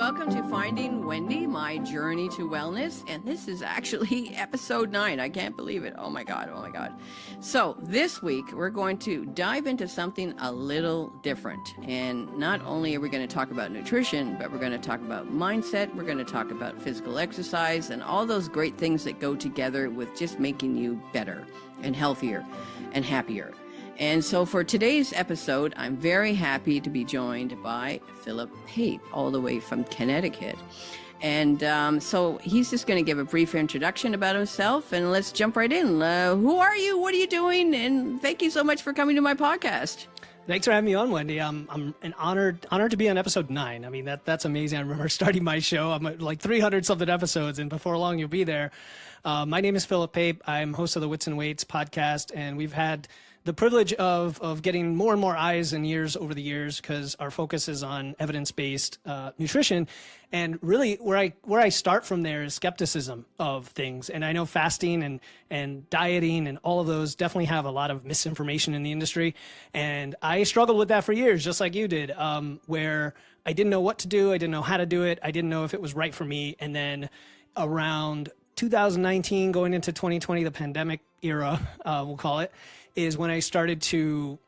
welcome to Finding Wendy, my journey to wellness. And this is actually episode 9. I can't believe it. Oh my God. So this week, we're going to dive into something a little different. And not only are we going to talk about nutrition, but we're going to talk about mindset. We're going to talk about physical exercise and all those great things that go together with just making you better and healthier and happier. And so for today's episode, I'm very happy to be joined by Philip Pape, all the way from Connecticut. And so he's just going to give a brief introduction about himself, and let's jump right in. Who are you? What are you doing? And thank you so much for coming to my podcast. Thanks for having me on, Wendy. I'm an honored to be on episode 9. I mean, that's amazing. I remember starting my show. I'm at like 300 something episodes, and before long you'll be there. My name is Philip Pape. I'm host of the Wits and Weights podcast, and we've had the privilege of getting more and more eyes and ears over the years because our focus is on evidence-based nutrition. And really where I start from there is skepticism of things. And I know fasting and dieting and all of those definitely have a lot of misinformation in the industry. And I struggled with that for years, just like you did, where I didn't know what to do. I didn't know how to do it. I didn't know if it was right for me. And then around 2019, going into 2020, the pandemic era, we'll call it, is when I started to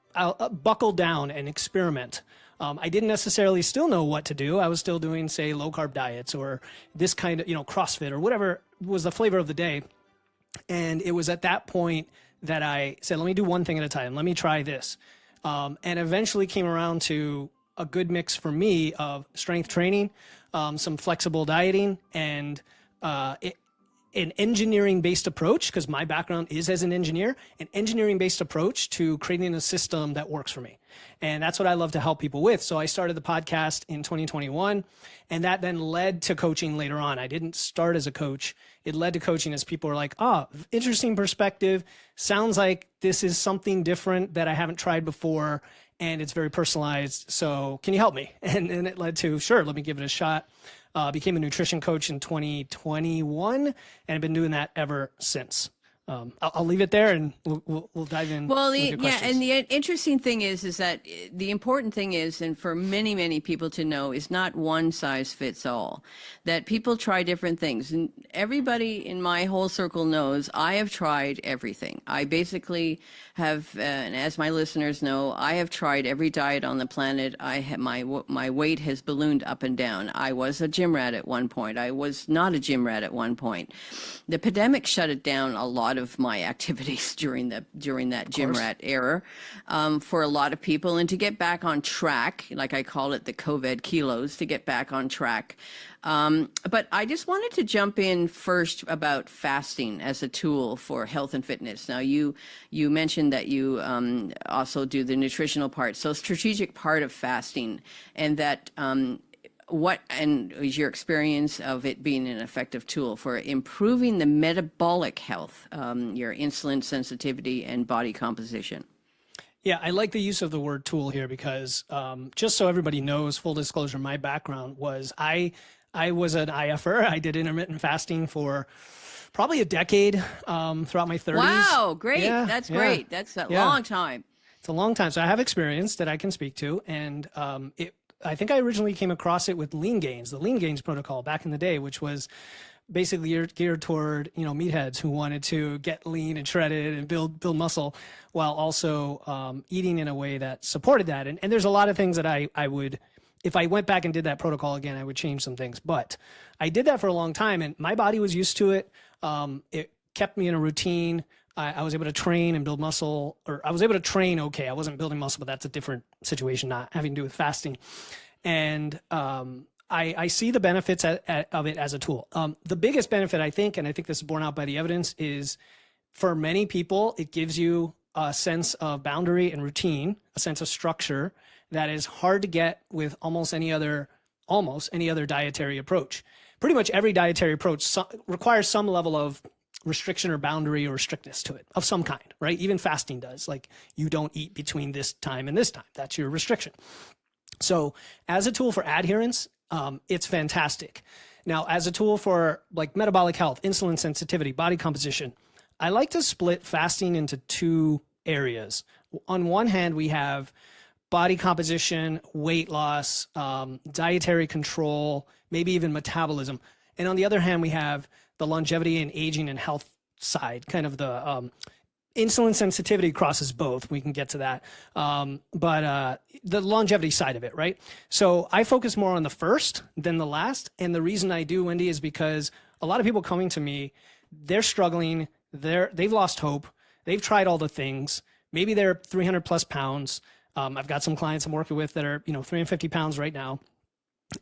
buckle down and experiment. I didn't necessarily still know what to do. I was still doing, say, low-carb diets or this kind of, CrossFit or whatever was the flavor of the day. And it was at that point that I said, let me do one thing at a time. Let me try this. And eventually came around to a good mix for me of strength training, some flexible dieting, and an engineering-based approach, because my background is as an engineer, an engineering-based approach to creating a system that works for me. And that's what I love to help people with. So I started the podcast in 2021, and that then led to coaching later on. I didn't start as a coach. It led to coaching as people were like, interesting perspective. Sounds like this is something different that I haven't tried before, and it's very personalized. So can you help me? And it led to, sure, let me give it a shot. Became a nutrition coach in 2021, and I've been doing that ever since. I'll leave it there, and we'll dive in. Well, and the interesting thing is that the important thing is, and for many people to know, is not one size fits all. That people try different things, and everybody in my whole circle knows I have tried everything. I basically have, and as my listeners know, I have tried every diet on the planet. I have my weight has ballooned up and down. I was a gym rat at one point. I was not a gym rat at one point. The pandemic shut it down a lot of my activities during that gym rat era for a lot of people, and to get back on track, like I call it the COVID kilos, to get back on track. But I just wanted to jump in first about fasting as a tool for health and fitness. Now, you mentioned that you also do the nutritional part, so strategic part of fasting, and that what is your experience of it being an effective tool for improving the metabolic health, your insulin sensitivity and body composition? Yeah, I like the use of the word tool here because just so everybody knows, full disclosure, my background was I was an IFer. I did intermittent fasting for probably a decade throughout my 30s. Wow, great. Yeah, That's great. That's a long time. It's a long time. So I have experience that I can speak to, and I think I originally came across it with Lean Gains, the Lean Gains protocol back in the day, which was basically geared toward, meatheads who wanted to get lean and shredded and build muscle while also eating in a way that supported that. And there's a lot of things that I would, if I went back and did that protocol again, I would change some things. But I did that for a long time, and my body was used to it. It kept me in a routine. I was able to train and build muscle, or I was able to train okay. I wasn't building muscle, but that's a different situation, not having to do with fasting. And I see the benefits of it as a tool. The biggest benefit, I think, and I think this is borne out by the evidence, is for many people, it gives you a sense of boundary and routine, a sense of structure that is hard to get with almost any other dietary approach. Pretty much every dietary approach requires some level of restriction or boundary or strictness to it of some kind, right? Even fasting does. Like, you don't eat between this time and this time. That's your restriction. So as a tool for adherence, it's fantastic. Now, as a tool for like metabolic health, insulin sensitivity, body composition, I like to split fasting into two areas. On one hand, we have body composition, weight loss, dietary control, maybe even metabolism. And on the other hand, we have the longevity and aging and health side, kind of the insulin sensitivity crosses both. We can get to that. But the longevity side of it, right? So I focus more on the first than the last. And the reason I do, Wendy, is because a lot of people coming to me, they're struggling. They've lost hope. They've tried all the things. Maybe they're 300 plus pounds. I've got some clients I'm working with that are, 350 pounds right now.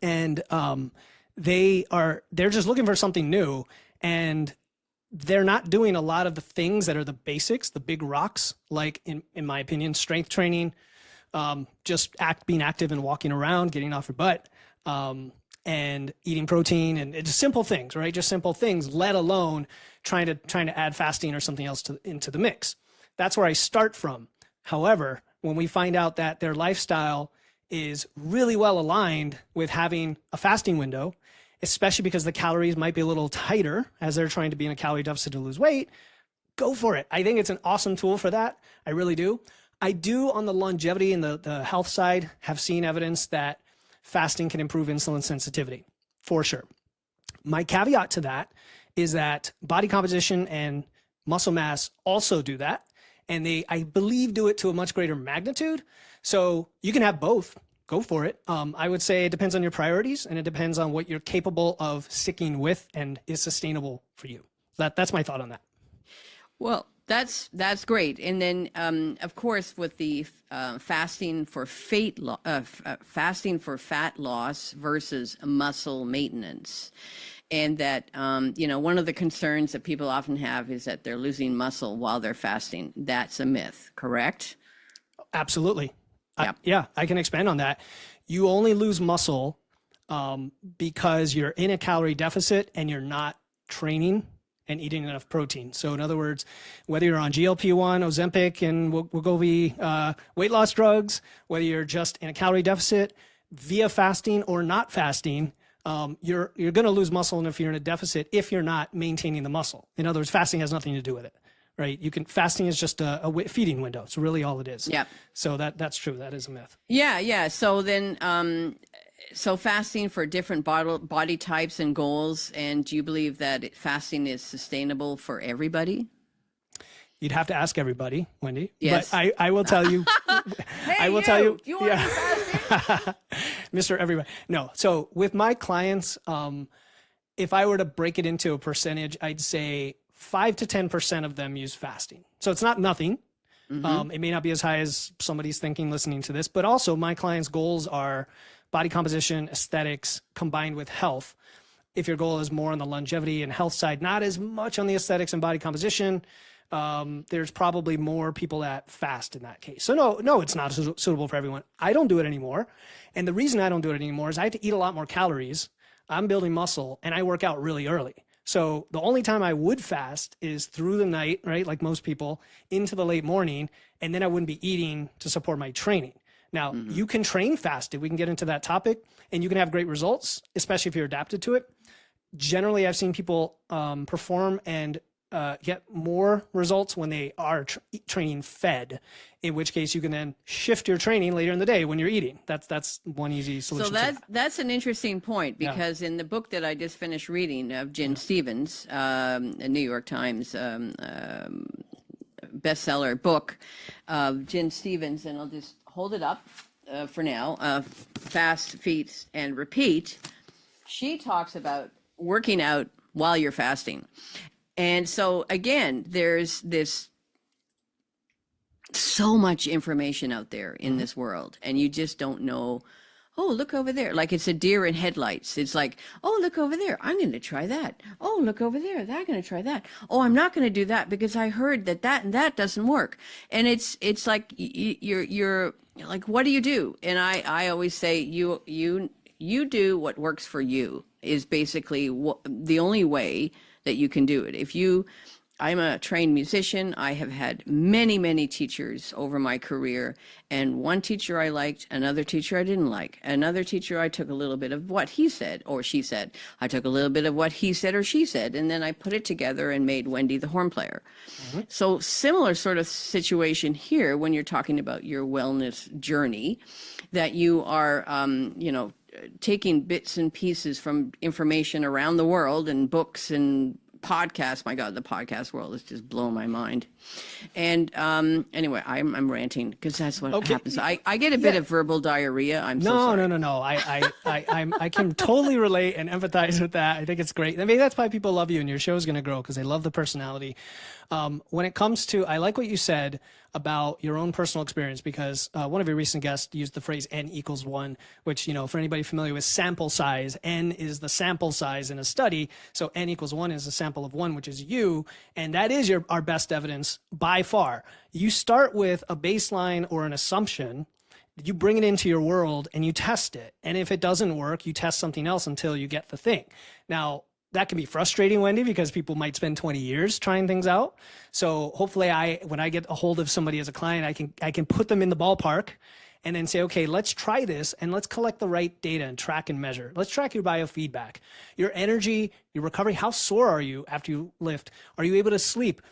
And they're just looking for something new. And they're not doing a lot of the things that are the basics, the big rocks, like in my opinion, strength training, just being active and walking around, getting off your butt, and eating protein, and it's simple things, right? Just simple things, let alone trying to add fasting or something else into the mix. That's where I start from. However, when we find out that their lifestyle is really well aligned with having a fasting window, especially because the calories might be a little tighter as they're trying to be in a calorie deficit to lose weight, go for it. I think it's an awesome tool for that. I really do. I do, on the longevity and the health side, have seen evidence that fasting can improve insulin sensitivity, for sure. My caveat to that is that body composition and muscle mass also do that. And they, I believe, do it to a much greater magnitude. So you can have both. Go for it. I would say it depends on your priorities, and it depends on what you're capable of sticking with and is sustainable for you. That's my thought on that. Well, that's great. And then, of course, with the fasting for fat loss versus muscle maintenance, and that one of the concerns that people often have is that they're losing muscle while they're fasting. That's a myth, correct? Absolutely. Yeah. I can expand on that. You only lose muscle because you're in a calorie deficit and you're not training and eating enough protein. So in other words, whether you're on GLP-1, Ozempic, and Wegovy weight loss drugs, whether you're just in a calorie deficit via fasting or not fasting, you're going to lose muscle if you're in a deficit if you're not maintaining the muscle. In other words, fasting has nothing to do with it. Right. Fasting is just a feeding window. It's really all it is. Yeah. So that's true. That is a myth. Yeah. So then, so fasting for different body types and goals. And do you believe that fasting is sustainable for everybody? You'd have to ask everybody, Wendy. Yes. But I will tell you. Hey, I will tell you. You want to be fasting? Mr. Everybody. No. So with my clients, if I were to break it into a percentage, I'd say 5 to 10% of them use fasting. So it's not nothing. It may not be as high as somebody's thinking listening to this, but also my clients' goals are body composition, aesthetics, combined with health. If your goal is more on the longevity and health side, not as much on the aesthetics and body composition, there's probably more people that fast in that case. So no, it's not suitable for everyone. I don't do it anymore. And the reason I don't do it anymore is I have to eat a lot more calories. I'm building muscle and I work out really early. So the only time I would fast is through the night, right? Like most people, into the late morning, and then I wouldn't be eating to support my training. Now, you can train fasted. We can get into that topic, and you can have great results, especially if you're adapted to it. Generally, I've seen people perform and get more results when they are training fed, in which case you can then shift your training later in the day when you're eating. That's one easy solution. So that's an interesting point, because in the book that I just finished reading of Jen Stevens, a New York Times bestseller book of Jen Stevens, and I'll just hold it up for now, Fast, Feast, and Repeat. She talks about working out while you're fasting. And so again, there's so much information out there in this world, and you just don't know, oh, look over there. Like it's a deer in headlights. It's like, oh, look over there. I'm going to try that. Oh, look over there. I'm going to try that. Oh, I'm not going to do that because I heard that and that doesn't work. And it's like, you're like, what do you do? And I always say, you do what works for you is basically the only way that you can do it. If you I'm a trained musician. I have had many, many teachers over my career, and one teacher I liked, another teacher I didn't like. Another teacher, I took a little bit of what he said or she said. I took a little bit of what he said or she said, and then I put it together and made Wendy the horn player. So similar sort of situation here when you're talking about your wellness journey, that you are, taking bits and pieces from information around the world and books and podcasts. My God, the podcast world is just blowing my mind. And anyway, I'm ranting because that's what happens. I get a bit of verbal diarrhea. I'm so sorry. No. I can totally relate and empathize with that. I think it's great. I mean, that's why people love you, and your show is going to grow because they love the personality. When it comes to, I like what you said about your own personal experience, because one of your recent guests used the phrase N equals 1, which, for anybody familiar with sample size, N is the sample size in a study. So N equals 1 is a sample of 1, which is you. And that is our best evidence by far. You start with a baseline or an assumption, you bring it into your world and you test it. And if it doesn't work, you test something else until you get the thing. Now, that can be frustrating, Wendy, because people might spend 20 years trying things out. So hopefully when I get a hold of somebody as a client, I can put them in the ballpark and then say, okay, let's try this and let's collect the right data and track and measure. Let's track your biofeedback, your energy, your recovery. How sore are you after you lift? Are you able to sleep?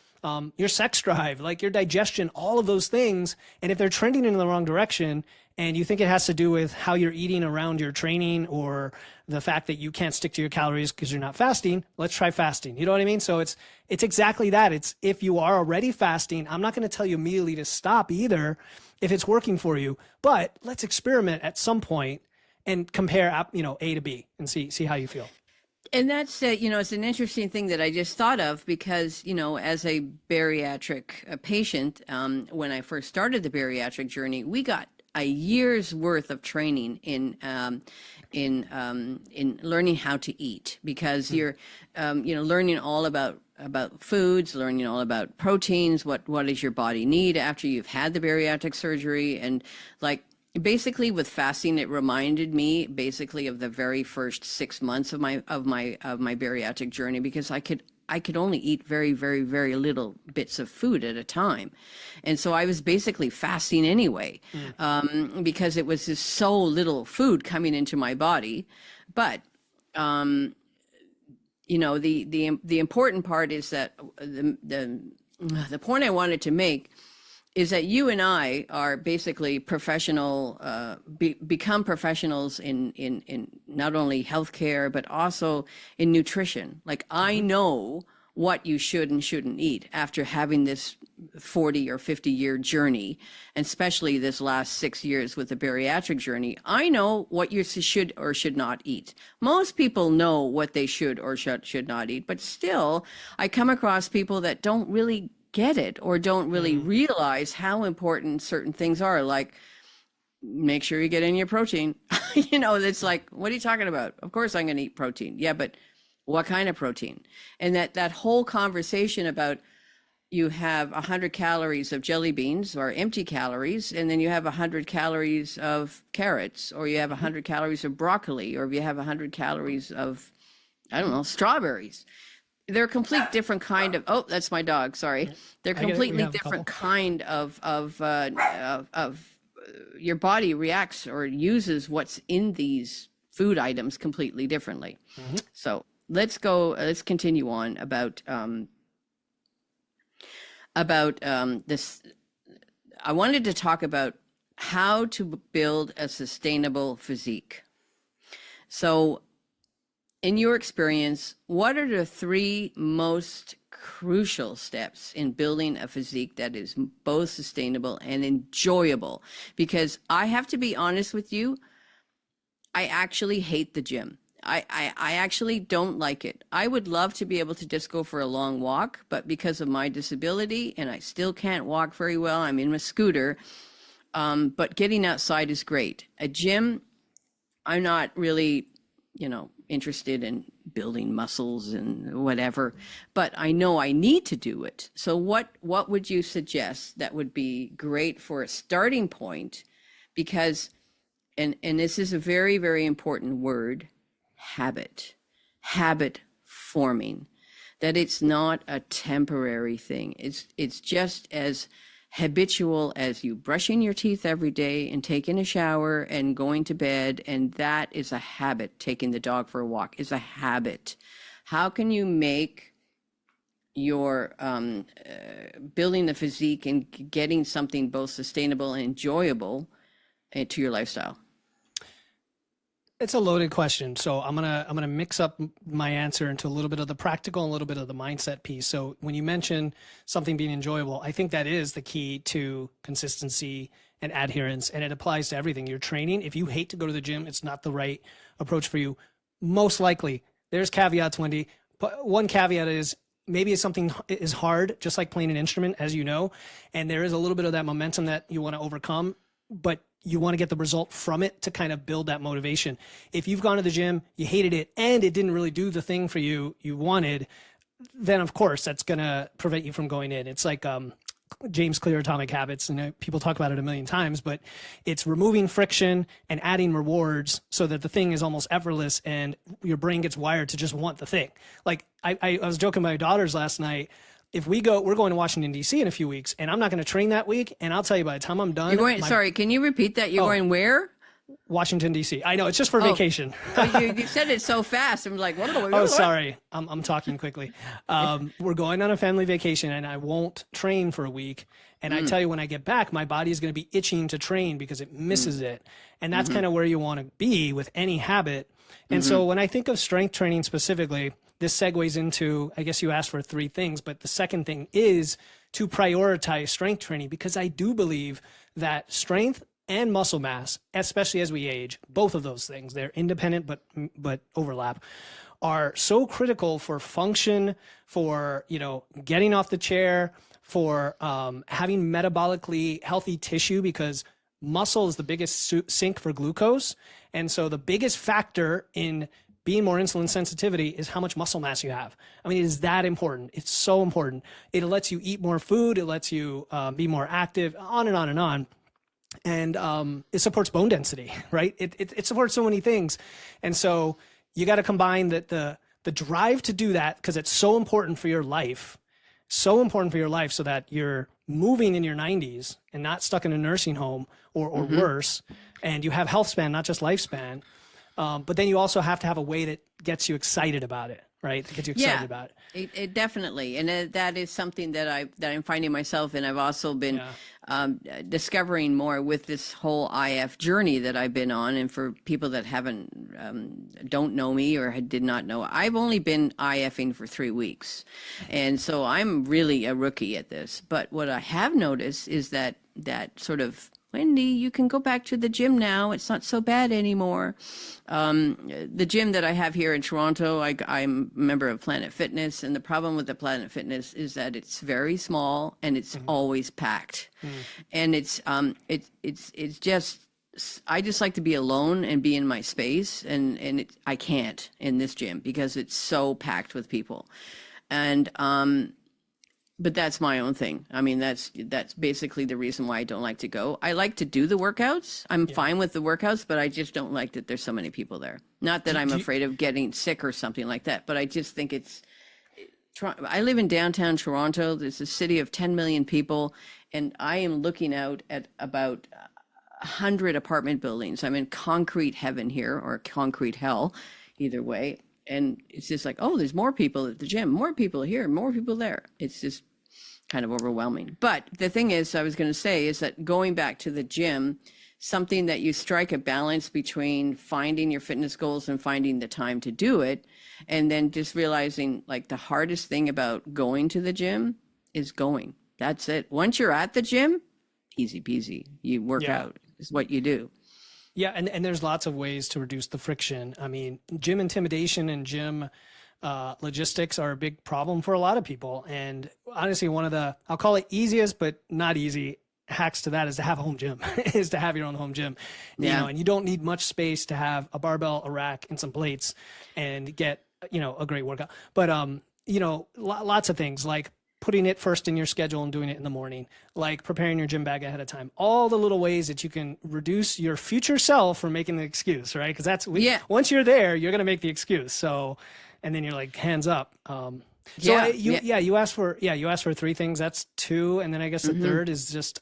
Your sex drive, like your digestion, all of those things. And if they're trending in the wrong direction and you think it has to do with how you're eating around your training or the fact that you can't stick to your calories because you're not fasting, let's try fasting. You know what I mean? So it's exactly that. It's if you are already fasting, I'm not going to tell you immediately to stop either if it's working for you, but let's experiment at some point and compare, A to B and see how you feel. And that's, it's an interesting thing that I just thought of because, as a bariatric patient, when I first started the bariatric journey, we got a year's worth of training in learning how to eat because you're, learning all about foods, learning all about proteins, what does your body need after you've had the bariatric surgery, and like. Basically, with fasting, it reminded me basically of the very first 6 months of my bariatric journey because I could only eat very, very, very little bits of food at a time, and so I was basically fasting anyway because it was just so little food coming into my body. But the important part is that the point I wanted to make is that you and I are basically professional, become professionals in not only healthcare, but also in nutrition. Like I know what you should and shouldn't eat after having this 40 or 50 year journey, and especially this last 6 years with the bariatric journey. I know what you should or should not eat. Most people know what they should or should not eat, but still I come across people that don't really get it or don't really realize how important certain things are, like make sure you get in your protein. It's like, what are you talking about? Of course I'm going to eat protein. Yeah, but what kind of protein? And that whole conversation about you have 100 calories of jelly beans or empty calories, and then you have 100 calories of carrots, or you have 100 calories of broccoli, or if you have 100 calories of, I don't know, strawberries. They're a complete different kind of, oh, that's my dog, sorry. They're completely different kind of your body reacts or uses what's in these food items completely differently. So let's continue on about this. I wanted to talk about how to build a sustainable physique. So in your experience, what are the 3 most crucial steps in building a physique that is both sustainable and enjoyable? Because I have to be honest with you, I actually hate the gym. I actually don't like it. I would love to be able to just go for a long walk, but because of my disability, and I still can't walk very well, I'm in a scooter, but getting outside is great. A gym, I'm not really, interested in building muscles and whatever, but I know I need to do it. So what would you suggest that would be great for a starting point? Because, and this is a very, very important word, habit forming. that it's not a temporary thing. It's just as habitual as you brushing your teeth every day and taking a shower and going to bed, and that is a habit. Taking the dog for a walk is a habit. How can you make your building the physique and getting something both sustainable and enjoyable to your lifestyle? It's a loaded question. So I'm gonna mix up my answer into a little bit of the practical and a little bit of the mindset piece. So when you mention something being enjoyable, I think that is the key to consistency and adherence, and it applies to everything. Your training, if you hate to go to the gym, it's not the right approach for you. Most likely, there's caveats, Wendy. But one caveat is maybe it's something is hard, just like playing an instrument, as you know, and there is a little bit of that momentum that you want to overcome, but you want to get the result from it to kind of build that motivation. If you've gone to the gym, you hated it, and it didn't really do the thing for you wanted, then of course that's going to prevent you from going in. It's like James Clear Atomic Habits, and people talk about it a million times, but it's removing friction and adding rewards so that the thing is almost effortless and your brain gets wired to just want the thing. Like I was joking with my daughters last night. If we're going to Washington, D.C. in a few weeks, and I'm not going to train that week, and I'll tell you by the time I'm done. Sorry, can you repeat that? You're going where? Washington, D.C. I know, it's just for vacation. You said it so fast. I'm like, what? Oh, sorry. I'm talking quickly. We're going on a family vacation, and I won't train for a week. And I tell you, when I get back, my body is going to be itching to train because it misses it. And that's kind of where you want to be with any habit. And so when I think of strength training specifically, this segues into, I guess you asked for 3 things, but the second thing is to prioritize strength training, because I do believe that strength and muscle mass, especially as we age, both of those things, they're independent but overlap, are so critical for function, for, getting off the chair, for having metabolically healthy tissue, because muscle is the biggest sink for glucose. And so the biggest factor in being more insulin sensitivity is how much muscle mass you have. I mean, it is that important. It's so important. It lets you eat more food. It lets you be more active, on and on and on. And it supports bone density, right? It supports so many things. And so you got to combine the drive to do that, because it's so important for your life, so that you're moving in your 90s and not stuck in a nursing home or worse, and you have health span, not just lifespan. But then you also have to have a way that gets you excited about it, right? That gets you excited about it. It definitely, and that is something that I'm finding myself in. I've also been discovering more with this whole IF journey that I've been on. And for people that don't know me or did not know, I've only been IFing for 3 weeks, and so I'm really a rookie at this. But what I have noticed is that sort of, Wendy, you can go back to the gym now. It's not so bad anymore. The gym that I have here in Toronto, I'm a member of Planet Fitness, and the problem with the Planet Fitness is that it's very small and it's always packed. And it's just, I just like to be alone and be in my space, and I can't in this gym because it's so packed with people. And but that's my own thing. I mean, that's basically the reason why I don't like to go. I like to do the workouts. I'm fine with the workouts, but I just don't like that there's so many people there. Not that I'm afraid of getting sick or something like that, but I just think I live in downtown Toronto. There's a city of 10 million people, and I am looking out at about 100 apartment buildings. I'm in concrete heaven here, or concrete hell, either way. And it's just like, oh, there's more people at the gym, more people here, more people there. It's just kind of overwhelming. But the thing is, I was going to say, is that going back to the gym, something that you strike a balance between finding your fitness goals and finding the time to do it. And then just realizing, like, the hardest thing about going to the gym is going. That's it. Once you're at the gym, easy peasy. You work out is what you do. Yeah. And there's lots of ways to reduce the friction. I mean, gym intimidation and gym logistics are a big problem for a lot of people. And honestly, one of the, I'll call it easiest, but not easy hacks to that is to have a home gym, is to have your own home gym. Yeah. And you don't need much space to have a barbell, a rack, and some plates and get, a great workout. But, lots of things like putting it first in your schedule and doing it in the morning, like preparing your gym bag ahead of time, all the little ways that you can reduce your future self from making the excuse, right? Because once you're there, you're going to make the excuse. So, and then you're like, hands up. So Yeah, you asked for three things. That's two, and then I guess the third is just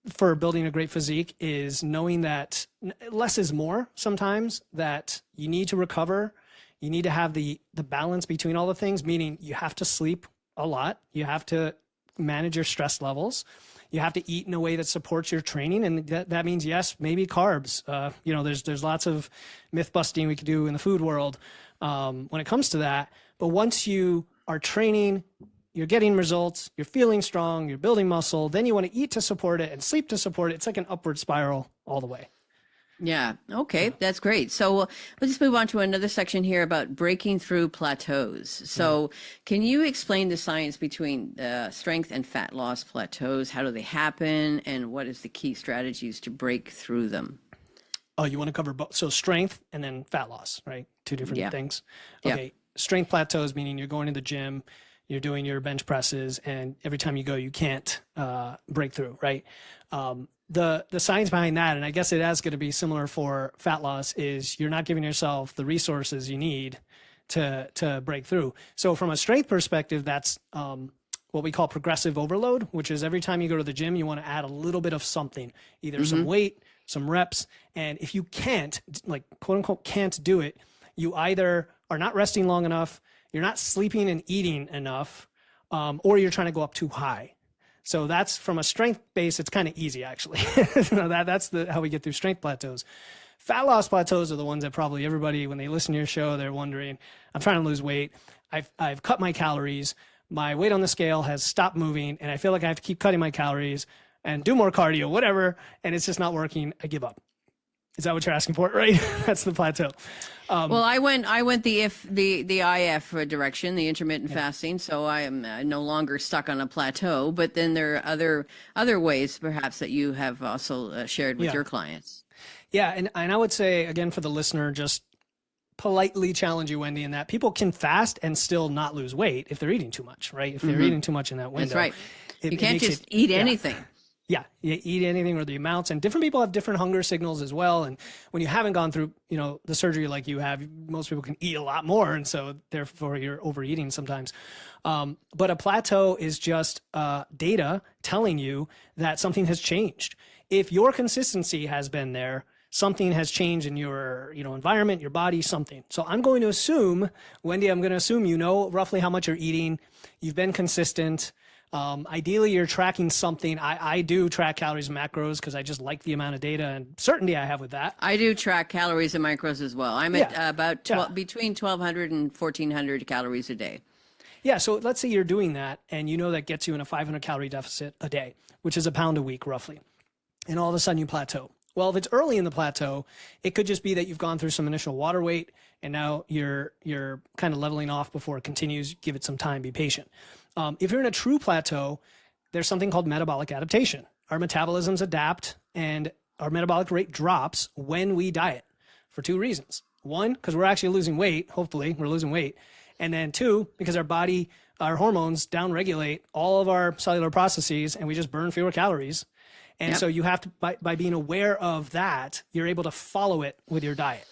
for building a great physique is knowing that less is more sometimes, that you need to recover. You need to have the balance between all the things, meaning you have to sleep a lot. You have to manage your stress levels. You have to eat in a way that supports your training. And that means, yes, maybe carbs. There's lots of myth busting we could do in the food world when it comes to that. But once you are training, you're getting results, you're feeling strong, you're building muscle, then you want to eat to support it and sleep to support it. It's like an upward spiral all the way. Yeah. Okay. That's great. So let's move on to another section here about breaking through plateaus. So can you explain the science between strength and fat loss plateaus? How do they happen? And what is the key strategies to break through them? Oh, you want to cover both? So strength and then fat loss, right? Two different things. Okay. Yeah. Strength plateaus, meaning you're going to the gym, you're doing your bench presses, and every time you go, you can't break through, right? The science behind that, and I guess it is going to be similar for fat loss, is you're not giving yourself the resources you need to break through. So from a strength perspective, that's what we call progressive overload, which is every time you go to the gym, you want to add a little bit of something, either some weight, some reps, and if you can't, like quote unquote, can't do it, you either are not resting long enough, you're not sleeping and eating enough, or you're trying to go up too high. So that's from a strength base, it's kind of easy actually. That's how we get through strength plateaus. Fat loss plateaus are the ones that probably everybody, when they listen to your show, they're wondering, I'm trying to lose weight. I've cut my calories. My weight on the scale has stopped moving, and I feel like I have to keep cutting my calories and do more cardio, whatever, and it's just not working. I give up. Is that what you're asking for? Right? That's the plateau. Well, I went the IF direction, the intermittent fasting. So I am no longer stuck on a plateau. But then there are other ways, perhaps, that you have also shared with your clients. Yeah, and I would say again for the listener, just politely challenge you, Wendy, in that people can fast and still not lose weight if they're eating too much, right? If they're eating too much in that window. That's right. You can't just eat anything. Yeah, you eat anything or the amounts, and different people have different hunger signals as well. And when you haven't gone through, the surgery like you have, most people can eat a lot more, and so therefore you're overeating sometimes. But a plateau is just data telling you that something has changed. If your consistency has been there, something has changed in your environment, your body, something. So I'm going to assume, Wendy, you know roughly how much you're eating. You've been consistent. Ideally, you're tracking something. I do track calories and macros because I just like the amount of data and certainty I have with that. I do track calories and macros as well. I'm at about between 1,200 and 1,400 calories a day. Yeah, so let's say you're doing that, and you know that gets you in a 500 calorie deficit a day, which is a pound a week roughly. And all of a sudden you plateau. Well, if it's early in the plateau, it could just be that you've gone through some initial water weight, and now you're kind of leveling off before it continues. Give it some time, be patient. If you're in a true plateau, there's something called metabolic adaptation. Our metabolisms adapt, and our metabolic rate drops when we diet for two reasons. One, because we're actually losing weight. Hopefully, we're losing weight. And then two, because our hormones downregulate all of our cellular processes, and we just burn fewer calories. And so you have to, by being aware of that, you're able to follow it with your diet.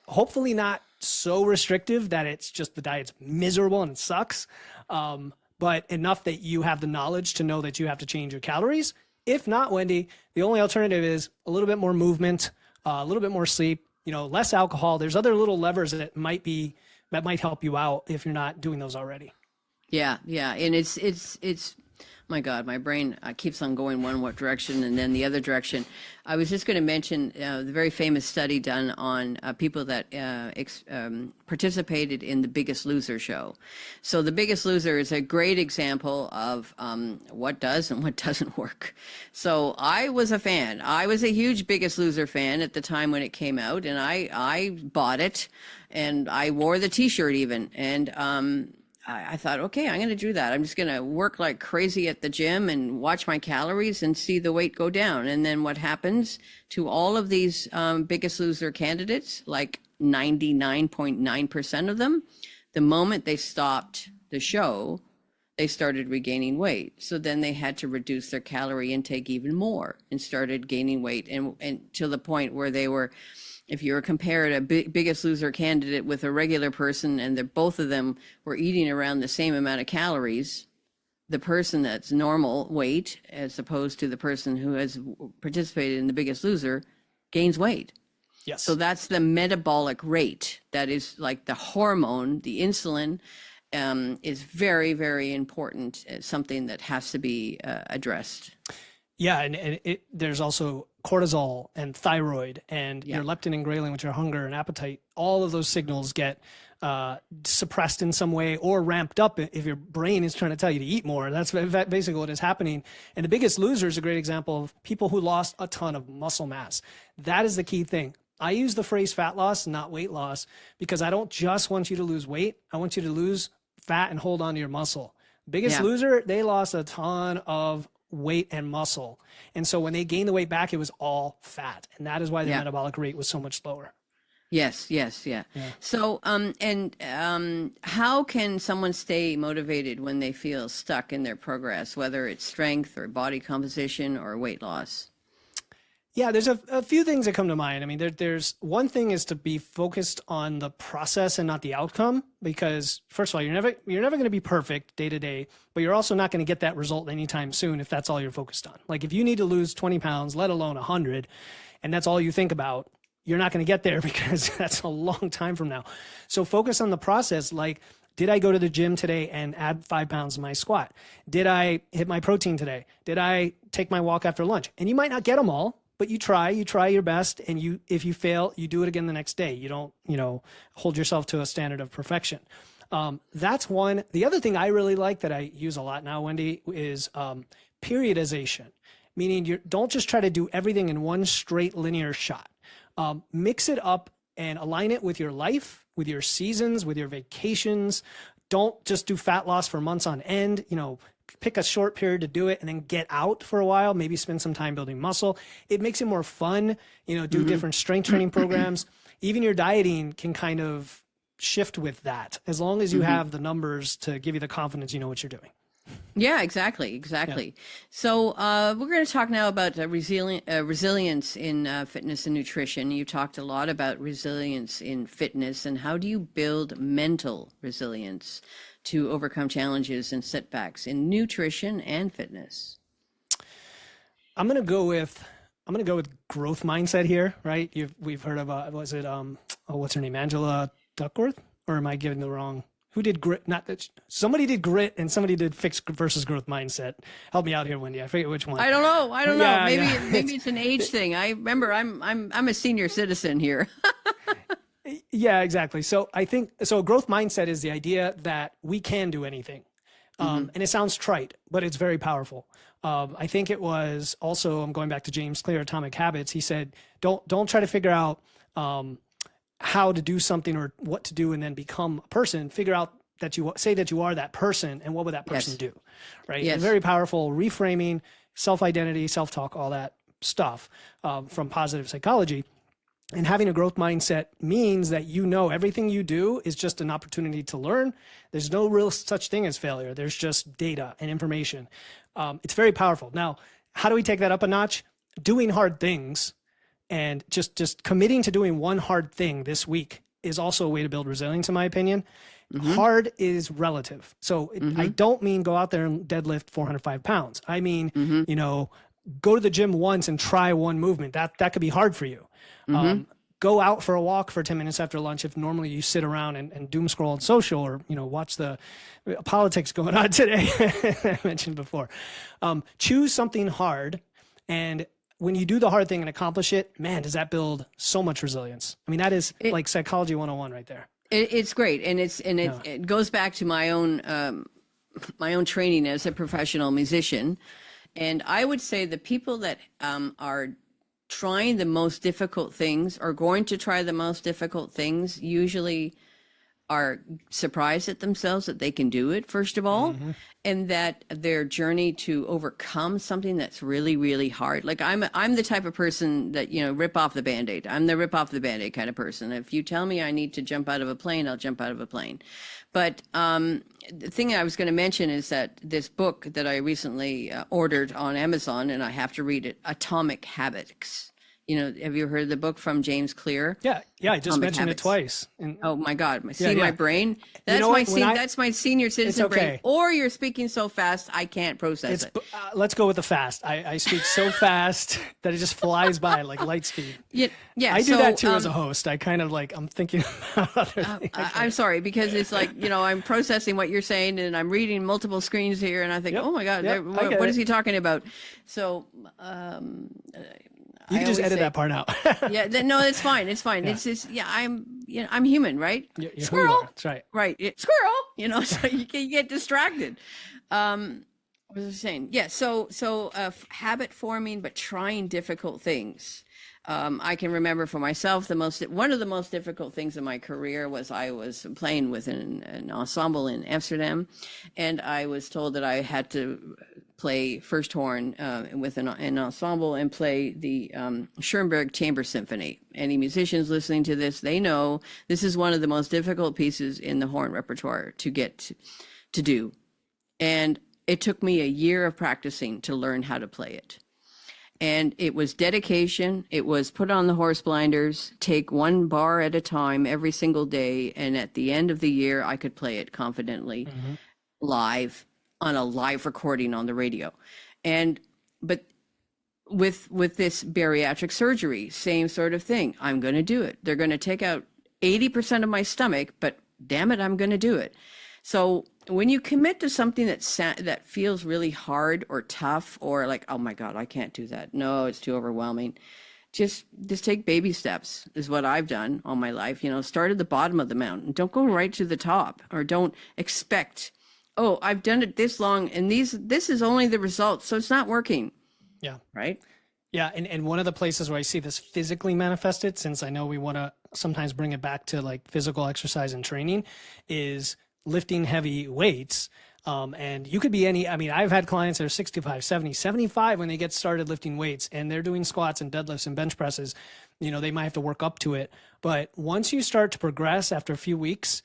Hopefully not so restrictive that it's just the diet's miserable and it sucks, but enough that you have the knowledge to know that you have to change your calories. If not, Wendy, the only alternative is a little bit more movement, a little bit more sleep, less alcohol. There's other little levers that might help you out if you're not doing those already. Yeah. And it's my God, my brain keeps on going one direction and then the other direction. I was just going to mention the very famous study done on people that participated in the Biggest Loser show. So the Biggest Loser is a great example of what does and what doesn't work. So I was a fan. I was a huge Biggest Loser fan at the time when it came out, and I bought it, and I wore the T-shirt even, and I thought, okay, I'm going to do that. I'm just going to work like crazy at the gym and watch my calories and see the weight go down. And then what happens to all of these Biggest Loser candidates, like 99.9% of them, the moment they stopped the show, they started regaining weight. So then they had to reduce their calorie intake even more and started gaining weight, and to the point where they were if you were compared a Biggest Loser candidate with a regular person and both of them were eating around the same amount of calories, the person that's normal weight as opposed to the person who has participated in the Biggest Loser gains weight. Yes. So that's the metabolic rate. That is like the hormone, the insulin, is very, very important. It's something that has to be addressed. Yeah, and there's also cortisol and thyroid and your leptin and ghrelin, which are hunger and appetite. All of those signals get suppressed in some way or ramped up if your brain is trying to tell you to eat more. That's basically what is happening. And the Biggest Loser is a great example of people who lost a ton of muscle mass. That is the key thing. I use the phrase fat loss, not weight loss, because I don't just want you to lose weight. I want you to lose fat and hold on to your muscle. Biggest Loser, they lost a ton of weight and muscle. And so when they gained the weight back, it was all fat. And that is why the metabolic rate was so much lower. Yes. So, how can someone stay motivated when they feel stuck in their progress, whether it's strength or body composition or weight loss? Yeah, there's a few things that come to mind. I mean, there's one thing is to be focused on the process and not the outcome, because first of all, you're never going to be perfect day to day, but you're also not going to get that result anytime soon if that's all you're focused on. Like if you need to lose 20 pounds, let alone 100, and that's all you think about, you're not going to get there because that's a long time from now. So focus on the process. Like, did I go to the gym today and add 5 pounds to my squat? Did I hit my protein today? Did I take my walk after lunch? And you might not get them all, but you try your best, and if you fail, you do it again the next day. You don't, hold yourself to a standard of perfection. That's one. The other thing I really like that I use a lot now, Wendy, is periodization, meaning you don't just try to do everything in one straight linear shot. Mix it up and align it with your life, with your seasons, with your vacations. Don't just do fat loss for months on end. Pick a short period to do it and then get out for a while, maybe spend some time building muscle. It makes it more fun, do different strength training programs. Even your dieting can kind of shift with that, as long as you have the numbers to give you the confidence you know what you're doing. Yeah, exactly. Yeah. So we're going to talk now about resilience in fitness and nutrition. You talked a lot about resilience in fitness, and how do you build mental resilience to overcome challenges and setbacks in nutrition and fitness? I'm going to go with growth mindset here, right? We've heard of what's her name, Angela Duckworth, or am I giving the wrong? Who did grit? Not that somebody did grit and somebody did fixed versus growth mindset. Help me out here, Wendy. I forget which one. I don't know. Maybe it's an age thing. I remember I'm a senior citizen here. Yeah, exactly. So I think growth mindset is the idea that we can do anything. And it sounds trite, but it's very powerful. I think it was also, I'm going back to James Clear, Atomic Habits. He said, don't try to figure out how to do something or what to do and then become a person. Figure out that you say that you are that person, and what would that person do, right? Yes. Very powerful reframing, self-identity, self-talk, all that stuff from positive psychology. And having a growth mindset means that everything you do is just an opportunity to learn. There's no real such thing as failure. There's just data and information. It's very powerful. Now, how do we take that up a notch? Doing hard things and just committing to doing one hard thing this week is also a way to build resilience, in my opinion. Hard is relative. So I don't mean go out there and deadlift 405 pounds. I mean, go to the gym once and try one movement. That could be hard for you. Go out for a walk for 10 minutes after lunch if normally you sit around and doom scroll on social or watch the politics going on today. I mentioned before. Choose something hard, and when you do the hard thing and accomplish it, man, does that build so much resilience. I mean, that is like psychology 101 right there. It's great, and it goes back to my own training as a professional musician. And I would say the people that are trying the most difficult things or going to try the most difficult things usually are surprised at themselves that they can do it, first of all, and that their journey to overcome something that's really, really hard. Like I'm the type of person that, rip off the Band-Aid. I'm the rip off the Band-Aid kind of person. If you tell me I need to jump out of a plane, I'll jump out of a plane. But the thing I was going to mention is that this book that I recently ordered on Amazon, and I have to read it, Atomic Habits. You know, have you heard the book from James Clear? Yeah, I just Atomic mentioned Habits. it twice. And Oh my God! My yeah. brain. You That's know what? that's my senior citizen okay. brain. Or you're speaking so fast I can't process it. Let's go with the fast. I speak so fast that it just flies by like light speed. Yeah. I do that too as a host. I kind of like I'm thinking about other things. I'm sorry, because it's like, you know, I'm processing what you're saying and I'm reading multiple screens here, and I think, oh my God, what is he talking about? So. You can just edit that part out. Yeah, no, it's fine. It's fine. Yeah. It's just, I'm human, right? You're Squirrel. That's right. Right. Squirrel. You know, so you get distracted. What was I saying? Yeah. So habit forming, but trying difficult things. I can remember for myself, one of the most difficult things in my career was I was playing with an ensemble in Amsterdam, and I was told that I had to play first horn with an ensemble and play the Schoenberg Chamber Symphony. Any musicians listening to this, they know this is one of the most difficult pieces in the horn repertoire to get to do. And it took me a year of practicing to learn how to play it. And it was dedication. It was put on the horse blinders, take one bar at a time every single day. And at the end of the year, I could play it confidently live on a live recording on the radio. But with this bariatric surgery, same sort of thing. I'm going to do it. They're going to take out 80% of my stomach, but damn it, I'm going to do it. So when you commit to something that feels really hard or tough, or like, oh my God, I can't do that. No, it's too overwhelming. Just take baby steps is what I've done all my life. You know, start at the bottom of the mountain. Don't go right to the top, or don't expect, oh, I've done it this long and this is only the result, so it's not working. Yeah. Right. Yeah. And one of the places where I see this physically manifested, since I know we want to sometimes bring it back to like physical exercise and training, is lifting heavy weights. And you could be I've had clients that are 65, 70, 75 when they get started lifting weights, and they're doing squats and deadlifts and bench presses. You know, they might have to work up to it. But once you start to progress after a few weeks,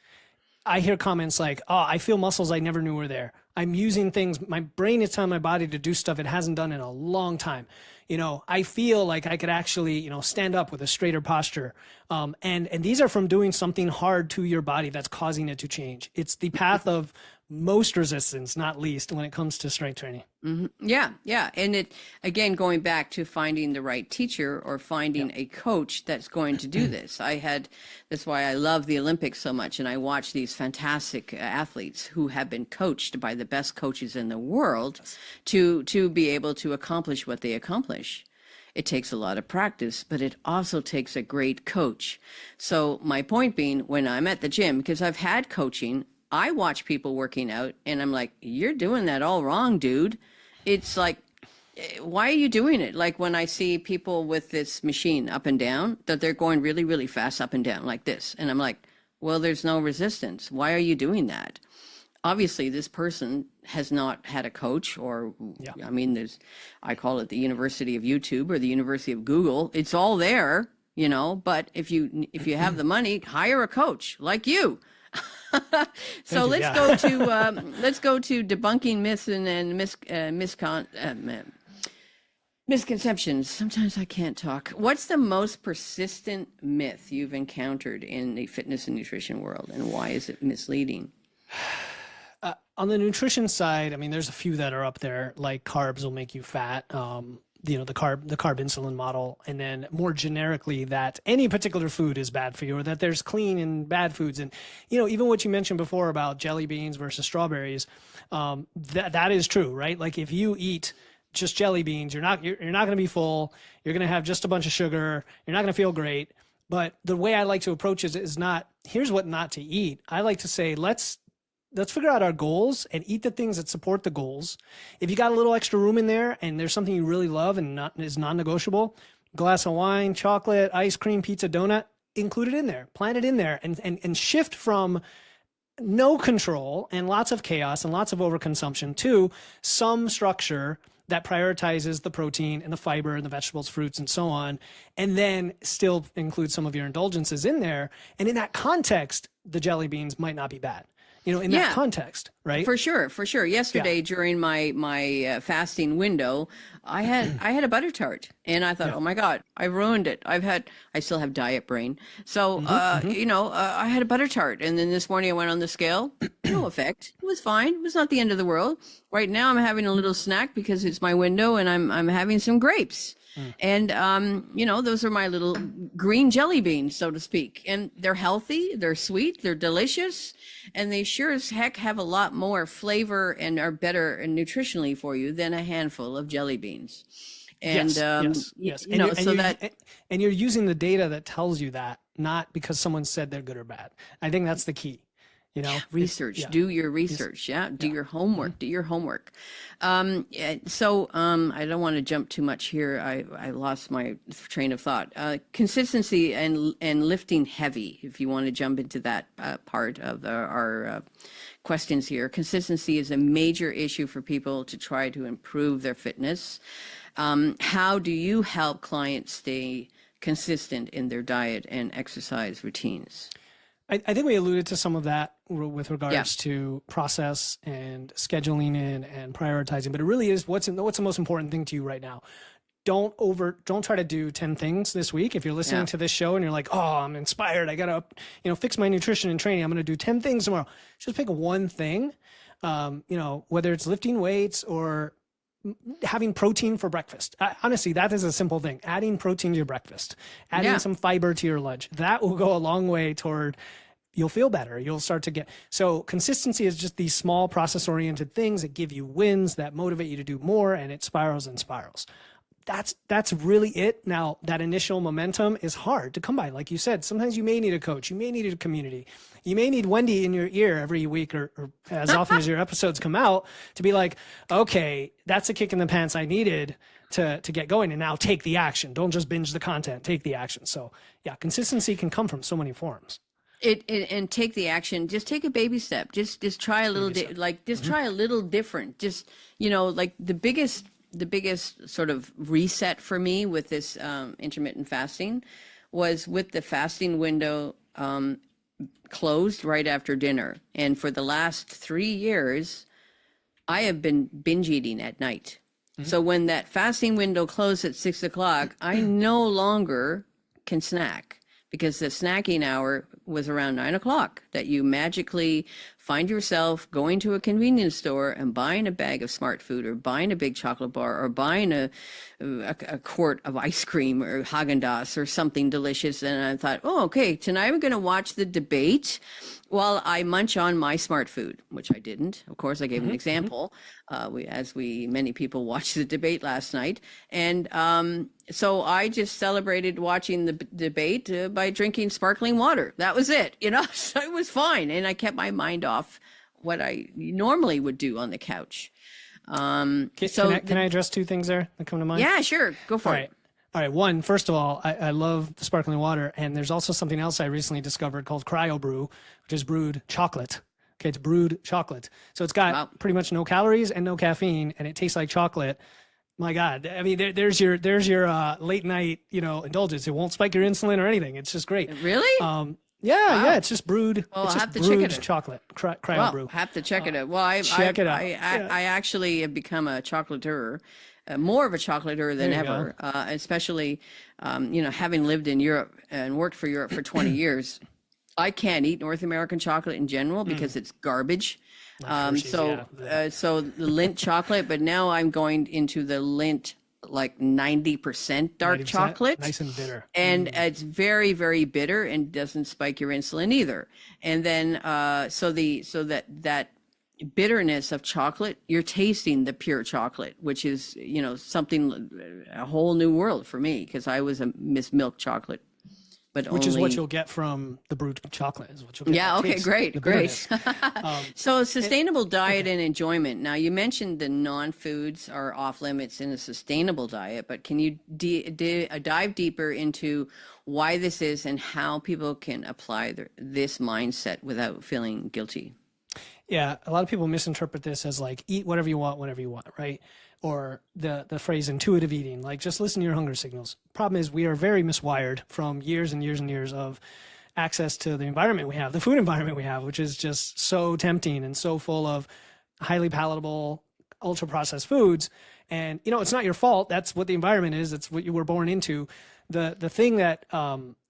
I hear comments like, oh, I feel muscles I never knew were there. I'm using things, my brain is telling my body to do stuff it hasn't done in a long time. You know, I feel like I could actually, you know, stand up with a straighter posture. And these are from doing something hard to your body that's causing it to change. It's the path of most resistance, not least, when it comes to strength training. Mm-hmm. Yeah. And it, again, going back to finding the right teacher or finding a coach that's going to do this. That's why I love the Olympics so much. And I watch these fantastic athletes who have been coached by the best coaches in the world to be able to accomplish what they accomplish. It takes a lot of practice, but it also takes a great coach. So my point being, when I'm at the gym, because I've had coaching, I watch people working out and I'm like, you're doing that all wrong, dude. It's like, why are you doing it? Like when I see people with this machine up and down, that they're going really, really fast up and down like this. And I'm like, well, there's no resistance. Why are you doing that? Obviously, this person has not had a coach, or, I mean, I call it the University of YouTube or the University of Google. It's all there, you know, but if you have the money, hire a coach like you. So let's go to debunking myths and misconceptions. Sometimes I can't talk. What's the most persistent myth you've encountered in the fitness and nutrition world, and why is it misleading? On the nutrition side, I mean, there's a few that are up there, like carbs will make you fat. You know, the carb insulin model, and then more generically that any particular food is bad for you, or that there's clean and bad foods. And, you know, even what you mentioned before about jelly beans versus strawberries, that is true, right? Like if you eat just jelly beans, you're not going to be full. You're going to have just a bunch of sugar. You're not going to feel great. But the way I like to approach it is not, here's what not to eat. I like to say, let's figure out our goals and eat the things that support the goals. If you got a little extra room in there and there's something you really love and is non-negotiable, glass of wine, chocolate, ice cream, pizza, donut, include it in there, plant it in there, and shift from no control and lots of chaos and lots of overconsumption to some structure that prioritizes the protein and the fiber and the vegetables, fruits, and so on, and then still include some of your indulgences in there. And in that context, the jelly beans might not be bad. in that context, right? For sure, for sure. Yesterday during my fasting window, I had a butter tart, and I thought, oh my God, I ruined it. I still have diet brain, so I had a butter tart, and then this morning I went on the scale, no effect. It was fine. It was not the end of the world. Right now I'm having a little snack because it's my window, and I'm having some grapes. And, those are my little green jelly beans, so to speak. And they're healthy, they're sweet, they're delicious, and they sure as heck have a lot more flavor and are better and nutritionally for you than a handful of jelly beans. And, yes. And you're using the data that tells you that, not because someone said they're good or bad. I think that's the key. Research, do your research. Do your homework, do your homework. So I don't want to jump too much here. I lost my train of thought. Consistency and lifting heavy, if you want to jump into that part of our questions here. Consistency is a major issue for people to try to improve their fitness. How do you help clients stay consistent in their diet and exercise routines? I think we alluded to some of that with regards to process and scheduling in and prioritizing, but it really is what's the most important thing to you right now. Don't try to do 10 things this week. If you're listening to this show and you're like, oh, I'm inspired, I gotta, fix my nutrition and training, I'm gonna do 10 things tomorrow. Just pick one thing, whether it's lifting weights or having protein for breakfast. Honestly, that is a simple thing. Adding protein to your breakfast, adding some fiber to your lunch, that will go a long way toward you'll feel better. You'll start to so consistency is just these small process oriented things that give you wins, that motivate you to do more, and it spirals and spirals. That's really it. Now, that initial momentum is hard to come by. Like you said, sometimes you may need a coach, you may need a community, you may need Wendy in your ear every week or as often as your episodes come out to be like, okay, that's a kick in the pants I needed to get going, and now take the action. Don't just binge the content, take the action. So consistency can come from so many forms. And take the action. Just take a baby step. Just try a little, try a little different. Just, like the biggest sort of reset for me with this intermittent fasting was with the fasting window closed right after dinner. And for the last 3 years, I have been binge eating at night. So when that fasting window closed at 6 o'clock, I no longer can snack, because the snacking hour was around 9 o'clock, that you magically find yourself going to a convenience store and buying a bag of Smart Food, or buying a big chocolate bar, or buying a quart of ice cream or Haagen-Dazs or something delicious. And I thought, oh, okay, tonight I'm going to watch the debate while I munch on my Smart Food, which I didn't. Of course, I gave an example. Many people watched the debate last night. And so I just celebrated watching the debate by drinking sparkling water. That was it, so it was fine. And I kept my mind off what I normally would do on the couch. Can I address two things there that come to mind? Yeah, sure. Go for it. All right. One, first of all, I love the sparkling water. And there's also something else I recently discovered called cryo brew, which is brewed chocolate. Okay. It's brewed chocolate. So it's got pretty much no calories and no caffeine, and it tastes like chocolate. My God. I mean, there's your late night, indulgence. It won't spike your insulin or anything. It's just great. Really? Yeah, it's just brewed. Well, it's I'll just have to check it. Chocolate, cryo brew. Have to check it out. Well, check it out. I actually have become a chocolatier, more of a chocolatier than ever. Especially, having lived in Europe and worked for Europe for 20 years, I can't eat North American chocolate in general because it's garbage. So the Lindt chocolate, but now I'm going into the Lindt, like 90% dark 90%, chocolate. Nice and bitter. And it's very, very bitter and doesn't spike your insulin either. And then, so that bitterness of chocolate, you're tasting the pure chocolate, which is, something, a whole new world for me, because I was a Miss Milk chocolate. Which is what you'll get from the brewed chocolate. Is what you'll get. Yeah. Okay. Great. So sustainable diet and enjoyment. Now, you mentioned the non-foods are off limits in a sustainable diet, but can you dive deeper into why this is and how people can apply this mindset without feeling guilty? Yeah, a lot of people misinterpret this as like eat whatever you want, whenever you want, right? Or the phrase intuitive eating, like just listen to your hunger signals. Problem is we are very miswired from years and years and years of access to the environment we have, the food environment we have, which is just so tempting and so full of highly palatable, ultra processed foods. And, it's not your fault. That's what the environment is. That's what you were born into. The thing that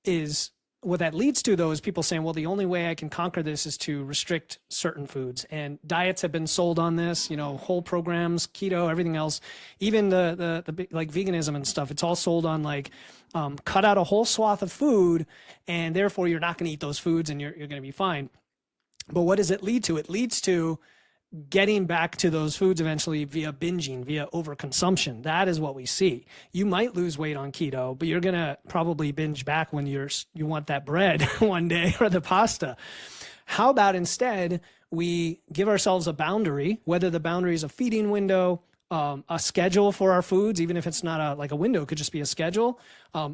is what that leads to, though, is people saying, well, the only way I can conquer this is to restrict certain foods. And diets have been sold on this, whole programs, keto, everything else, even the like veganism and stuff. It's all sold on like cut out a whole swath of food, and therefore you're not going to eat those foods and you're going to be fine. But what does it lead to? It leads to getting back to those foods eventually via binging, via overconsumption. That is what we see. You might lose weight on keto, but you're going to probably binge back when you want that bread one day or the pasta. How about instead we give ourselves a boundary, whether the boundary is a feeding window, a schedule for our foods, even if it's not like a window, it could just be a schedule,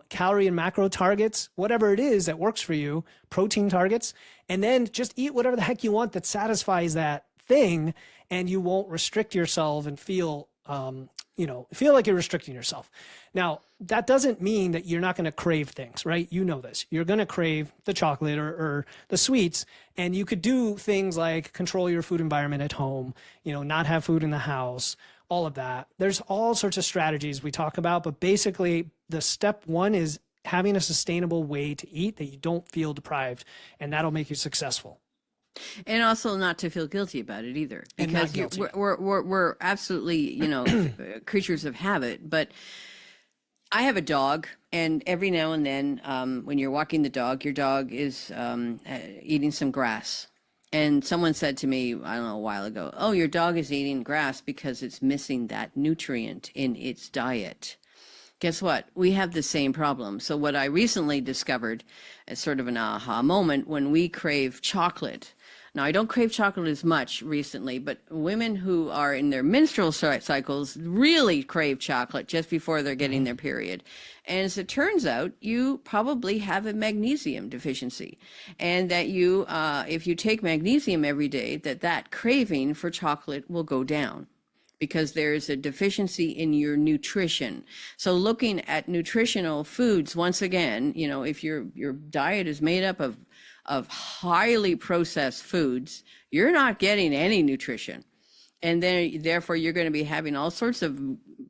calorie and macro targets, whatever it is that works for you, protein targets, and then just eat whatever the heck you want that satisfies that thing, and you won't restrict yourself and feel like you're restricting yourself. Now, that doesn't mean that you're not going to crave things, right? You know this. You're going to crave the chocolate or the sweets, and you could do things like control your food environment at home, not have food in the house, all of that. There's all sorts of strategies we talk about, but basically the step one is having a sustainable way to eat that you don't feel deprived, and that'll make you successful. And also not to feel guilty about it either, because guilty. we're absolutely, creatures of habit. But I have a dog, and every now and then when you're walking the dog, your dog is eating some grass. And someone said to me, I don't know, a while ago, oh, your dog is eating grass because it's missing that nutrient in its diet. Guess what? We have the same problem. So what I recently discovered as sort of an aha moment, when we crave chocolate. Now, I don't crave chocolate as much recently, but women who are in their menstrual cycles really crave chocolate just before they're getting their period. And as it turns out, you probably have a magnesium deficiency, and that you, if you take magnesium every day, that craving for chocolate will go down, because there's a deficiency in your nutrition. So looking at nutritional foods, once again, if your diet is made up of highly processed foods, you're not getting any nutrition. And then therefore you're going to be having all sorts of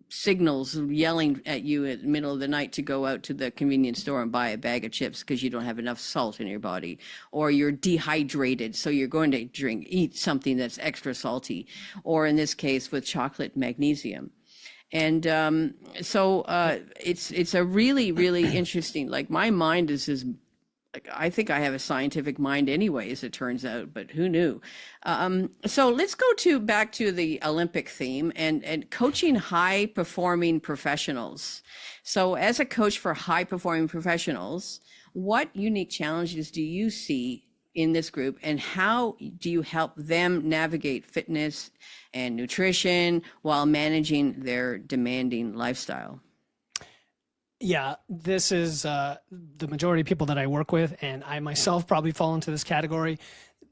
signals yelling at you at the middle of the night to go out to the convenience store and buy a bag of chips because you don't have enough salt in your body, or you're dehydrated, so you're going to eat something that's extra salty, or in this case with chocolate, magnesium. And so it's a really, really interesting, like my mind is I think I have a scientific mind anyway, as it turns out, but who knew? So let's go back to the Olympic theme and coaching high performing professionals. So as a coach for high performing professionals, what unique challenges do you see in this group, and how do you help them navigate fitness and nutrition while managing their demanding lifestyle? Yeah, this is the majority of people that I work with, and I myself probably fall into this category.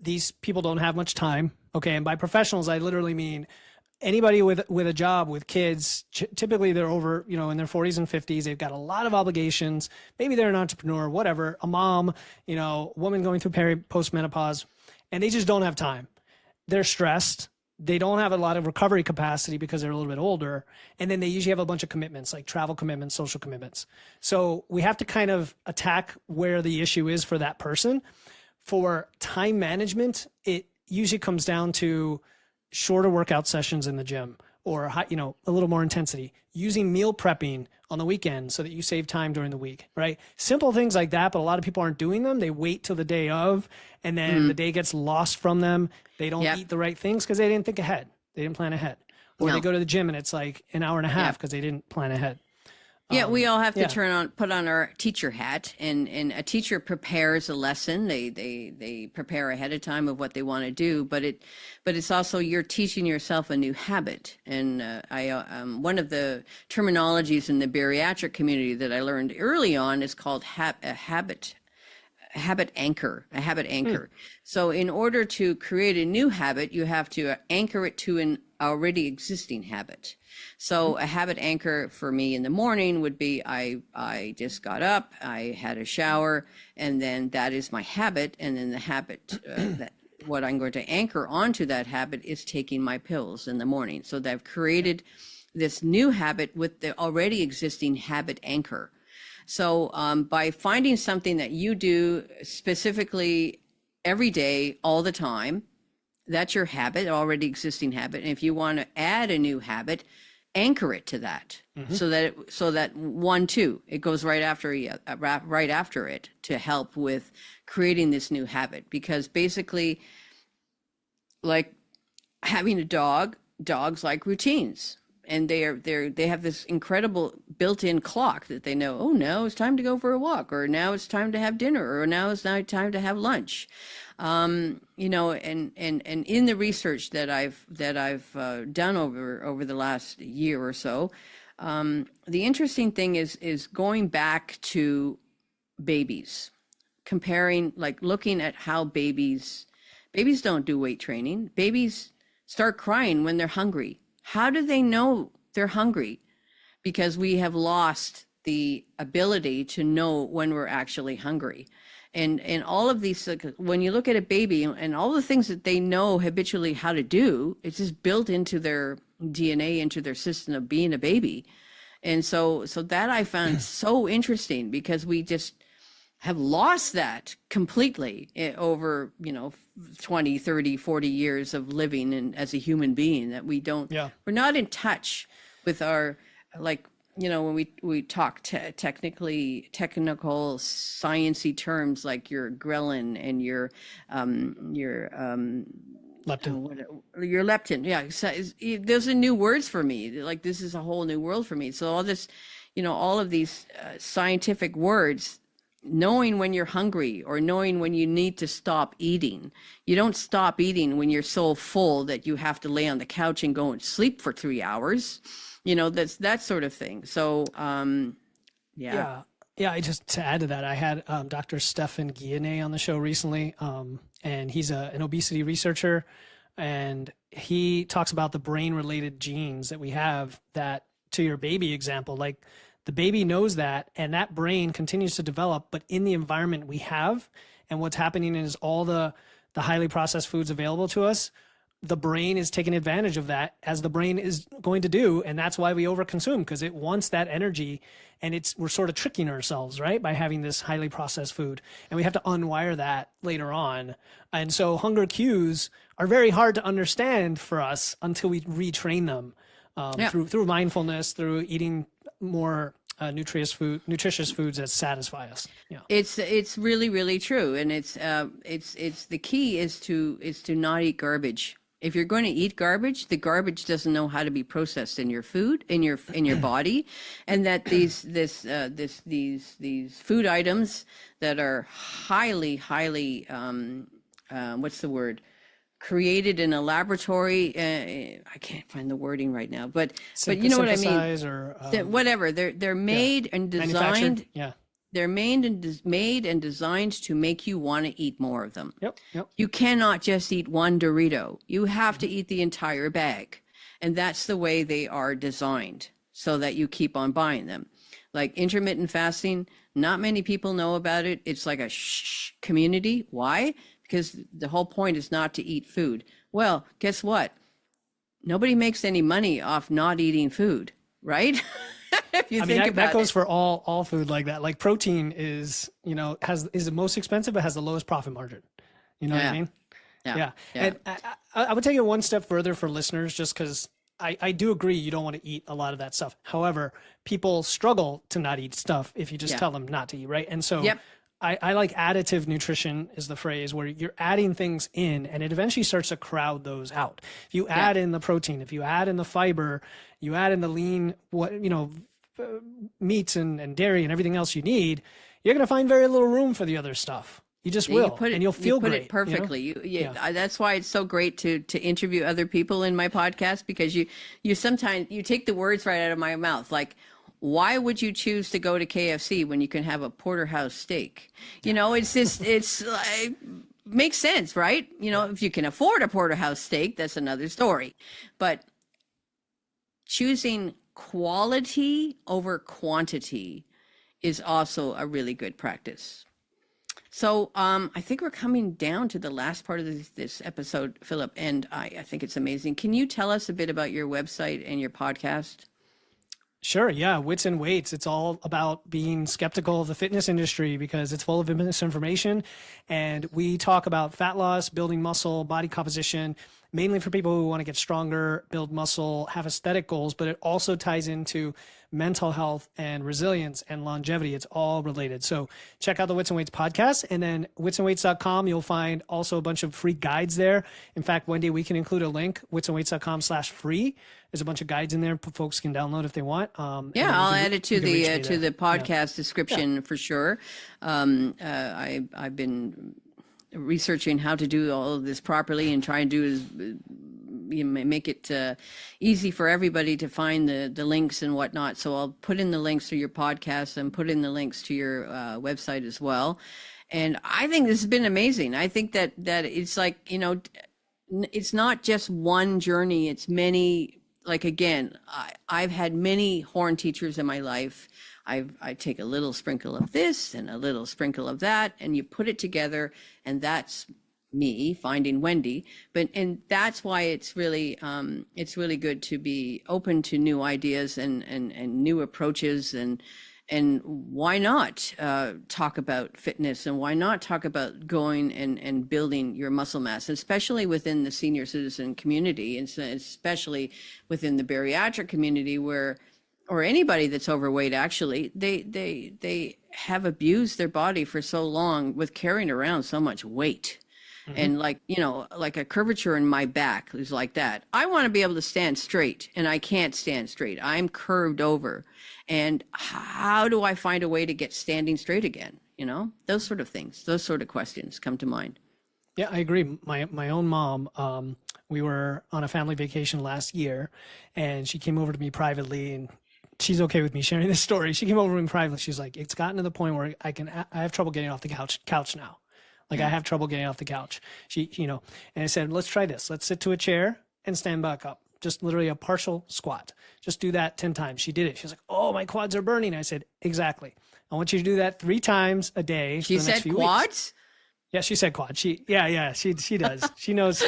These people don't have much time. Okay, and by professionals, I literally mean anybody with a job, with kids. Typically, they're over, in their 40s and 50s. They've got a lot of obligations. Maybe they're an entrepreneur, whatever, a mom, woman going through post-menopause, and they just don't have time. They're stressed. They don't have a lot of recovery capacity because they're a little bit older. And then they usually have a bunch of commitments, like travel commitments, social commitments. So we have to kind of attack where the issue is for that person. For time management, it usually comes down to shorter workout sessions in the gym, or a little more intensity, using meal prepping on the weekend so that you save time during the week, right? Simple things like that, but a lot of people aren't doing them. They wait till the day of, and then the day gets lost from them. They don't eat the right things because they didn't think ahead. They didn't plan ahead. Or they go to the gym and it's like an hour and a half because they didn't plan ahead. Yeah, we all have to put on our teacher hat, and a teacher prepares a lesson. They prepare ahead of time of what they want to do, but it's also you're teaching yourself a new habit. And one of the terminologies in the bariatric community that I learned early on is called habit habit anchor, a habit anchor. So in order to create a new habit, you have to anchor it to an already existing habit. So a habit anchor for me in the morning would be I just got up, I had a shower, and then that is my habit. And then the habit that what I'm going to anchor onto that habit is taking my pills in the morning. So that I've created this new habit with the already existing habit anchor. So by finding something that you do specifically every day, all the time, that's your habit, already existing habit. And if you want to add a new habit, anchor it to that, so that one, two, it goes right after it to help with creating this new habit. Because basically, like having a dog, dogs like routines. And they have this incredible built-in clock that they know, oh, now it's time to go for a walk, or now it's time to have dinner, or now it's time to have lunch. And in the research that I've done over the last year or so, the interesting thing is going back to babies, comparing, like looking at how babies don't do weight training. Babies start crying when they're hungry. How do they know they're hungry? Because we have lost the ability to know when we're actually hungry. And all of these, when you look at a baby and all the things that they know habitually how to do, it's just built into their DNA, into their system of being a baby. And so that I found so interesting, because we just have lost that completely over, 20, 30, 40 years of living and as a human being, that we're not in touch with our, like, when we talk technical sciencey terms like your ghrelin and your leptin. Your leptin. Yeah. So those are new words for me. Like, this is a whole new world for me. So all this, all of these scientific words, knowing when you're hungry or knowing when you need to stop eating. You don't stop eating when you're so full that you have to lay on the couch and go and sleep for 3 hours. That's that sort of thing. So, Yeah. I just, to add to that, I had Dr. Stefan Guillenet on the show recently, and he's an obesity researcher, and he talks about the brain-related genes that we have that, to your baby example, like, the baby knows that, and that brain continues to develop, but in the environment we have, and what's happening is all the highly processed foods available to us, the brain is taking advantage of that, as the brain is going to do, and that's why we overconsume, because it wants that energy, and we're sort of tricking ourselves, right, by having this highly processed food, and we have to unwire that later on. And so hunger cues are very hard to understand for us until we retrain them through mindfulness, through eating more nutritious foods that satisfy us. Yeah, it's really, really true, and it's the key is to not eat garbage. If you're going to eat garbage, the garbage doesn't know how to be processed in your food, in your body, and that these food items that are highly what's the word? Created in a laboratory. I can't find the wording right now, but you know what I mean. Or whatever, they're made and designed. Yeah, they're made and designed to make you want to eat more of them. Yep. You cannot just eat one Dorito. You have to eat the entire bag, and that's the way they are designed, so that you keep on buying them. Like intermittent fasting, not many people know about it. It's like a shh community. Why? Because the whole point is not to eat food. Well, guess what? Nobody makes any money off not eating food, right? If you think about that goes for all food like that. Like protein is the most expensive, but has the lowest profit margin. You know what I mean? Yeah. And I would take it one step further for listeners, just because I do agree you don't want to eat a lot of that stuff. However, people struggle to not eat stuff if you just tell them not to eat, right? And so I like additive nutrition is the phrase, where you're adding things in and it eventually starts to crowd those out. If you add in the protein, if you add in the fiber, you add in the lean, meats and dairy and everything else you need, you're going to find very little room for the other stuff. You just will, and you'll feel great. You put it perfectly. That's why it's so great to interview other people in my podcast, because you sometimes you take the words right out of my mouth. Like, why would you choose to go to KFC when you can have a porterhouse steak? You know, it's just, it's like, makes sense, right? You know, if you can afford a porterhouse steak, that's another story. But choosing quality over quantity is also a really good practice. So I think we're coming down to the last part of this episode, Philip, and I think it's amazing. Can you tell us a bit about your website and your podcast? Sure. Yeah. Wits and Weights. It's all about being skeptical of the fitness industry because it's full of misinformation. And we talk about fat loss, building muscle, body composition, mainly for people who want to get stronger, build muscle, have aesthetic goals, but it also ties into mental health and resilience and longevity. It's all related. So check out the Wits and Weights podcast, and then witsandweights.com. You'll find also a bunch of free guides there. In fact, Wendy, we can include a link, witsandweights.com/free. There's a bunch of guides in there folks can download if they want. Yeah, I'll add it to the podcast description for sure. I've been researching how to do all of this properly and try and do is make it easy for everybody to find the links and whatnot. So I'll put in the links to your podcast and put in the links to your website as well. And I think this has been amazing. I think that it's like, you know, it's not just one journey. It's many. Like, again, I've had many horn teachers in my life. I take a little sprinkle of this and a little sprinkle of that, and you put it together, and that's me, Finding Wendy. And that's why it's really good to be open to new ideas and new approaches, and why not talk about fitness, and why not talk about going and building your muscle mass, especially within the senior citizen community, and especially within the bariatric community, or anybody that's overweight. Actually, they have abused their body for so long with carrying around so much weight. And like, you know, like a curvature in my back is like that. I want to be able to stand straight, and I can't stand straight. I'm curved over. And how do I find a way to get standing straight again? You know, those sort of things, those sort of questions come to mind. Yeah, I agree. My own mom, we were on a family vacation last year, and she came over to me privately, and she's okay with me sharing this story. She came over to me privately. She's like, it's gotten to the point where I have trouble getting off the couch now. Like, I have trouble getting off the couch. She, you know, and I said, let's try this. Let's sit to a chair and stand back up. Just literally a partial squat. Just do that 10 times. She did it. She's like, oh, my quads are burning. I said, exactly. I want you to do that 3 times a day. She said quads? Yeah, she said quad. She does. She knows.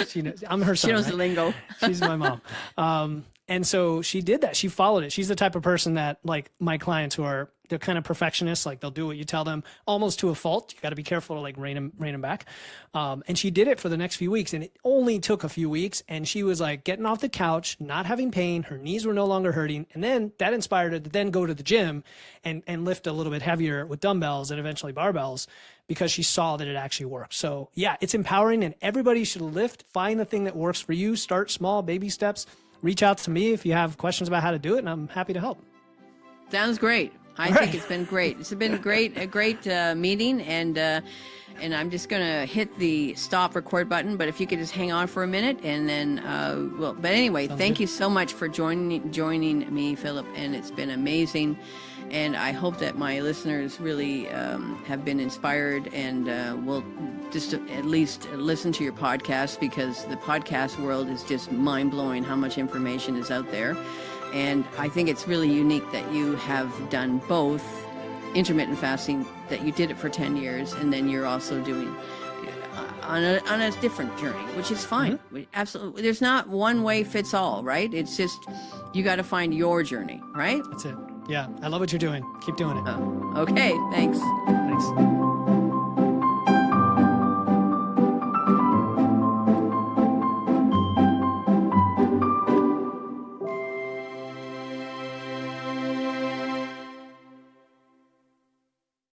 I'm her son. She knows right? the lingo. She's my mom. And so she did that. She followed it. She's the type of person that, like my clients who are, they're kind of perfectionists. Like, they'll do what you tell them almost to a fault. You got to be careful to like rein them back. And she did it for the next few weeks, and it only took a few weeks. And she was like getting off the couch, not having pain. Her knees were no longer hurting. And then that inspired her to then go to the gym and lift a little bit heavier with dumbbells and eventually barbells, because she saw that it actually worked. So yeah, it's empowering, and everybody should lift, find the thing that works for you. Start small, baby steps. Reach out to me if you have questions about how to do it, and I'm happy to help. Sounds great. I think it's been great. It's been a great meeting, and I'm just going to hit the stop record button, but if you could just hang on for a minute, and then, but anyway, thank you so much for joining me, Philip, and it's been amazing. And I hope that my listeners really have been inspired, and will just at least listen to your podcast, because the podcast world is just mind-blowing how much information is out there. And I think it's really unique that you have done both intermittent fasting, that you did it for 10 years, and then you're also doing on a different journey, which is fine. Absolutely. There's not one way fits all, right? It's just, you got to find your journey, right? That's it. Yeah. I love what you're doing. Keep doing it. Okay. Thanks.